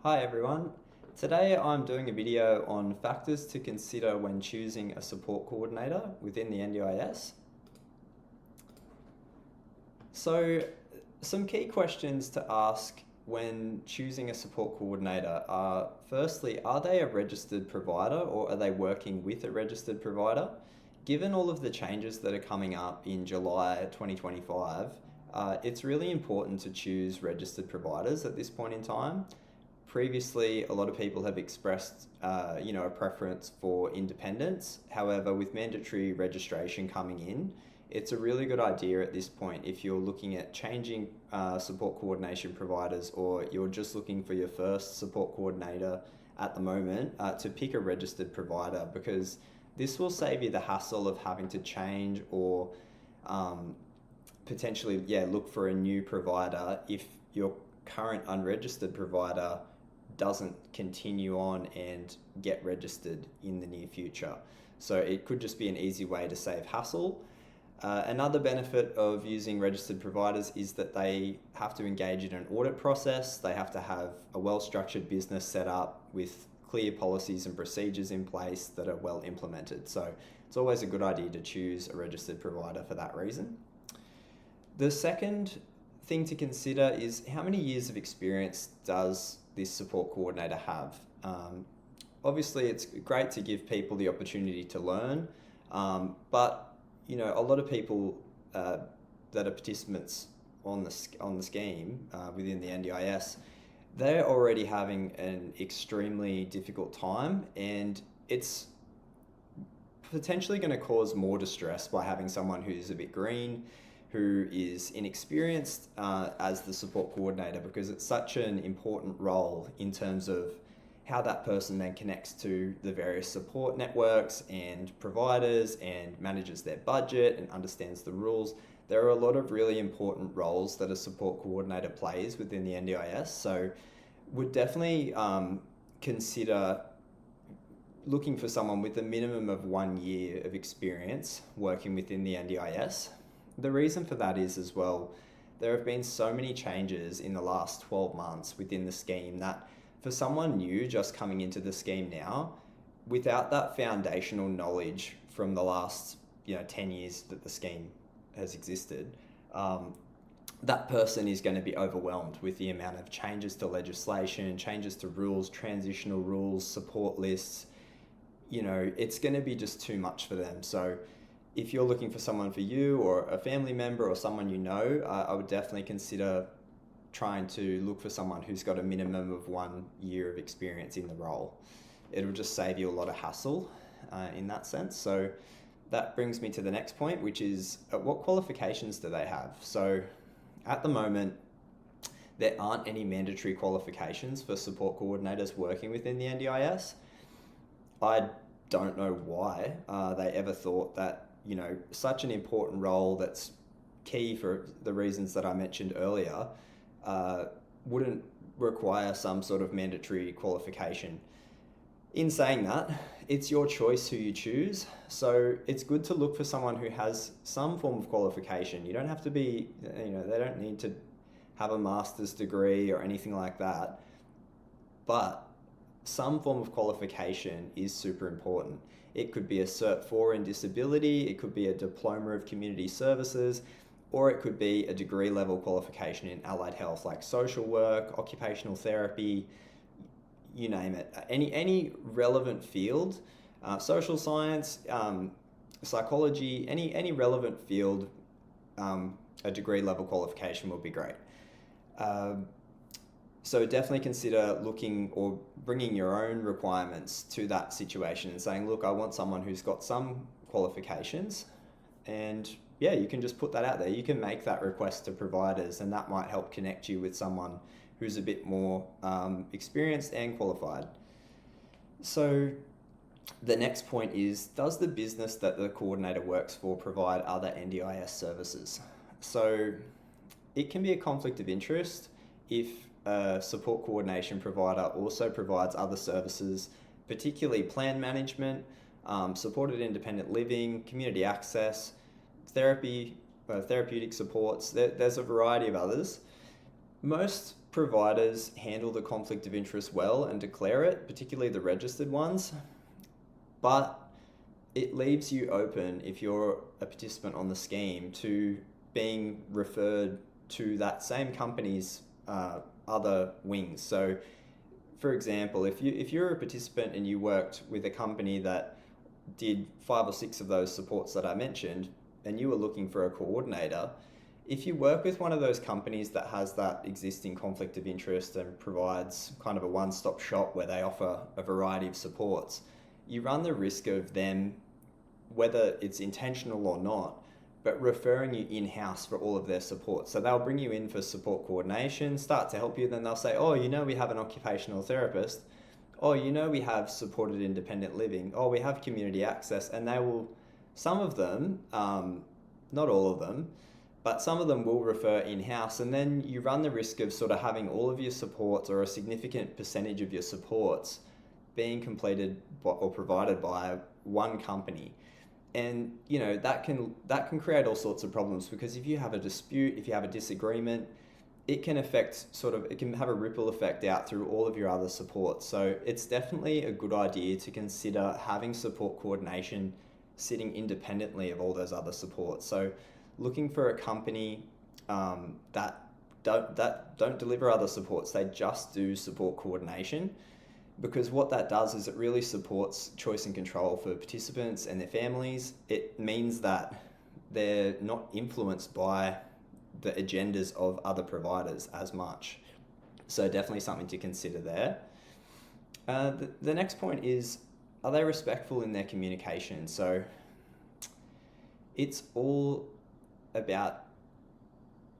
Hi everyone. Today I'm doing a video on factors to consider when choosing a support coordinator within the NDIS. So some key questions to ask when choosing a support coordinator are firstly, are they a registered provider or are they working with a registered provider? Given all of the changes that are coming up in July 2025, it's really important to choose registered providers at this point in time. Previously, a lot of people have expressed, a preference for independence. However, with mandatory registration coming in, it's a really good idea at this point if you're looking at changing support coordination providers or you're just looking for your first support coordinator at the moment to pick a registered provider, because this will save you the hassle of having to change or potentially, look for a new provider if your current unregistered provider doesn't continue on and get registered in the near future. So it could just be an easy way to save hassle. Another benefit of using registered providers is that they have to engage in an audit process. They have to have a well-structured business set up with clear policies and procedures in place that are well implemented. So it's always a good idea to choose a registered provider for that reason. The second thing to consider is how many years of experience does this support coordinator have? Obviously, it's great to give people the opportunity to learn, but a lot of people that are participants on the scheme within the NDIS, they're already having an extremely difficult time, and it's potentially going to cause more distress by having someone who's a bit green, who is inexperienced as the support coordinator, because it's such an important role in terms of how that person then connects to the various support networks and providers and manages their budget and understands the rules. There are a lot of really important roles that a support coordinator plays within the NDIS, so would definitely consider looking for someone with a minimum of 1 year of experience working within the NDIS. The reason for that is as well, there have been so many changes in the last 12 months within the scheme that for someone new just coming into the scheme now, without that foundational knowledge from the last 10 years that the scheme has existed, that person is going to be overwhelmed with the amount of changes to legislation, changes to rules, transitional rules, support lists. It's going to be just too much for them. So if you're looking for someone for you or a family member or someone I would definitely consider trying to look for someone who's got a minimum of 1 year of experience in the role. It'll just save you a lot of hassle in that sense. So that brings me to the next point, which is what qualifications do they have? So at the moment, there aren't any mandatory qualifications for support coordinators working within the NDIS. I don't know why they ever thought that such an important role that's key for the reasons that I mentioned earlier wouldn't require some sort of mandatory qualification. In saying that, it's your choice who you choose, so it's good to look for someone who has some form of qualification. You don't have to be, they don't need to have a master's degree or anything like that, but some form of qualification is super important. It could be a Cert 4 in disability, it could be a Diploma of Community Services, or it could be a degree level qualification in allied health like social work, occupational therapy, you name it. Any relevant field, social science, psychology, any relevant field, a degree level qualification will be great. So definitely consider looking or bringing your own requirements to that situation and saying, look, I want someone who's got some qualifications, and you can just put that out there. You can make that request to providers, and that might help connect you with someone who's a bit more experienced and qualified. So the next point is, does the business that the coordinator works for provide other NDIS services? So it can be a conflict of interest if a support coordination provider also provides other services, particularly plan management, supported independent living, community access, therapy, therapeutic supports. There's a variety of others. Most providers handle the conflict of interest well and declare it, particularly the registered ones, but it leaves you open, if you're a participant on the scheme, to being referred to that same company's other wings. So, for example, if you're a participant and you worked with a company that did 5 or 6 of those supports that I mentioned, and you were looking for a coordinator, if you work with one of those companies that has that existing conflict of interest and provides kind of a one-stop shop where they offer a variety of supports, you run the risk of them, whether it's intentional or not, but referring you in-house for all of their support. So they'll bring you in for support coordination, start to help you, then they'll say, oh, we have an occupational therapist. Oh, we have supported independent living. Oh, we have community access. And they will, some of them, not all of them, but some of them will refer in-house, and then you run the risk of sort of having all of your supports, or a significant percentage of your supports, being completed or provided by one company. And that can create all sorts of problems, because if you have a dispute, if you have a disagreement, it can have a ripple effect out through all of your other supports. So it's definitely a good idea to consider having support coordination sitting independently of all those other supports. So looking for a company that don't deliver other supports, they just do support coordination, because what that does is it really supports choice and control for participants and their families. It means that they're not influenced by the agendas of other providers as much. So definitely something to consider there. The next point is, are they respectful in their communication? So it's all about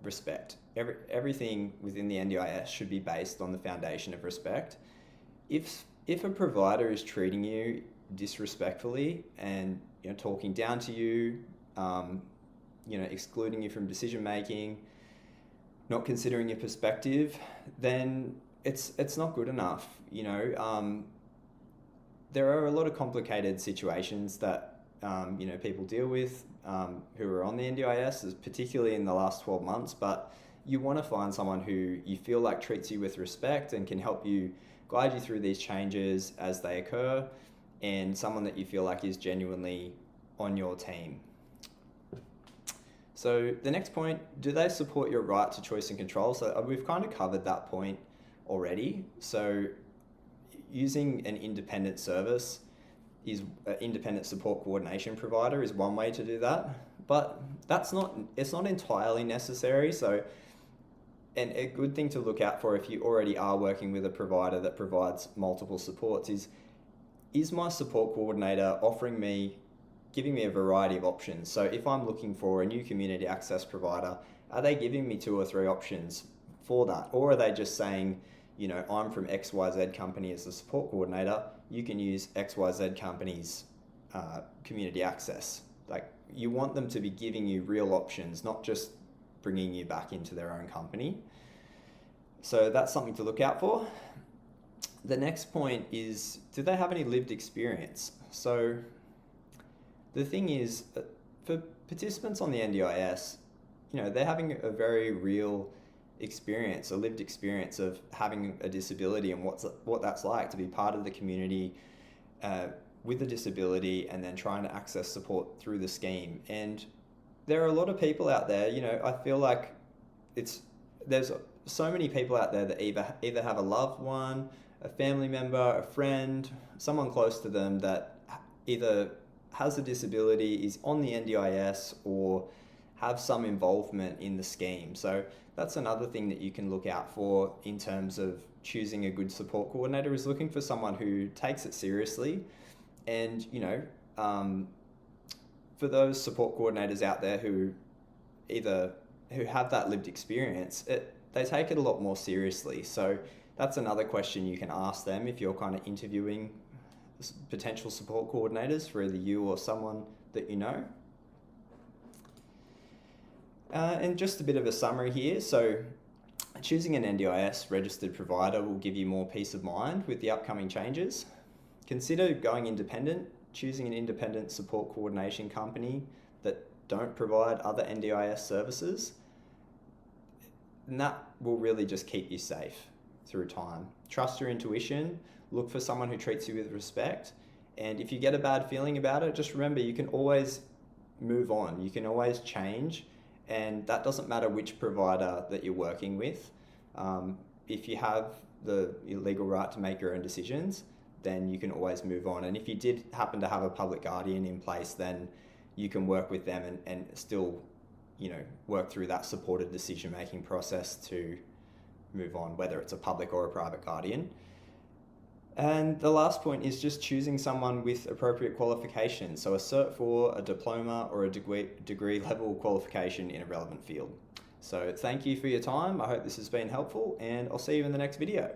respect. Everything within the NDIS should be based on the foundation of respect. If a provider is treating you disrespectfully and talking down to you, excluding you from decision making, not considering your perspective, then it's not good enough. There are a lot of complicated situations that people deal with who are on the NDIS, particularly in the last 12 months, but you want to find someone who you feel like treats you with respect and can help you, guide you through these changes as they occur, and someone that you feel like is genuinely on your team. So the next point, do they support your right to choice and control? So we've kind of covered that point already. So using an independent service is an independent support coordination provider is one way to do that, but it's not entirely necessary. So, and a good thing to look out for if you already are working with a provider that provides multiple supports is my support coordinator giving me a variety of options? So if I'm looking for a new community access provider, are they giving me 2 or 3 options for that? Or are they just saying, I'm from XYZ company as the support coordinator, you can use XYZ company's community access? Like, you want them to be giving you real options, not just bringing you back into their own company. So that's something to look out for. The next point is, do they have any lived experience? So the thing is, for participants on the NDIS, they're having a very real experience, a lived experience of having a disability and what that's like to be part of the community with a disability, and then trying to access support through the scheme. And there are a lot of people out there, I feel like there's so many people out there that either have a loved one, a family member, a friend, someone close to them that either has a disability, is on the NDIS, or have some involvement in the scheme. So that's another thing that you can look out for in terms of choosing a good support coordinator, is looking for someone who takes it seriously. And, for those support coordinators out there who have that lived experience, they take it a lot more seriously. So that's another question you can ask them if you're kind of interviewing potential support coordinators for either you or someone that you know. And just a bit of a summary here. So choosing an NDIS registered provider will give you more peace of mind with the upcoming changes. Consider going independent, choosing an independent support coordination company that don't provide other NDIS services. And that will really just keep you safe through time. Trust your intuition, look for someone who treats you with respect, and if you get a bad feeling about it, just remember you can always move on, you can always change, and that doesn't matter which provider that you're working with. If you have the legal right to make your own decisions, then you can always move on. And if you did happen to have a public guardian in place, then you can work with them and still, work through that supported decision-making process to move on, whether it's a public or a private guardian. And the last point is just choosing someone with appropriate qualifications. So a Cert 4, a diploma, or a degree level qualification in a relevant field. So thank you for your time. I hope this has been helpful, and I'll see you in the next video.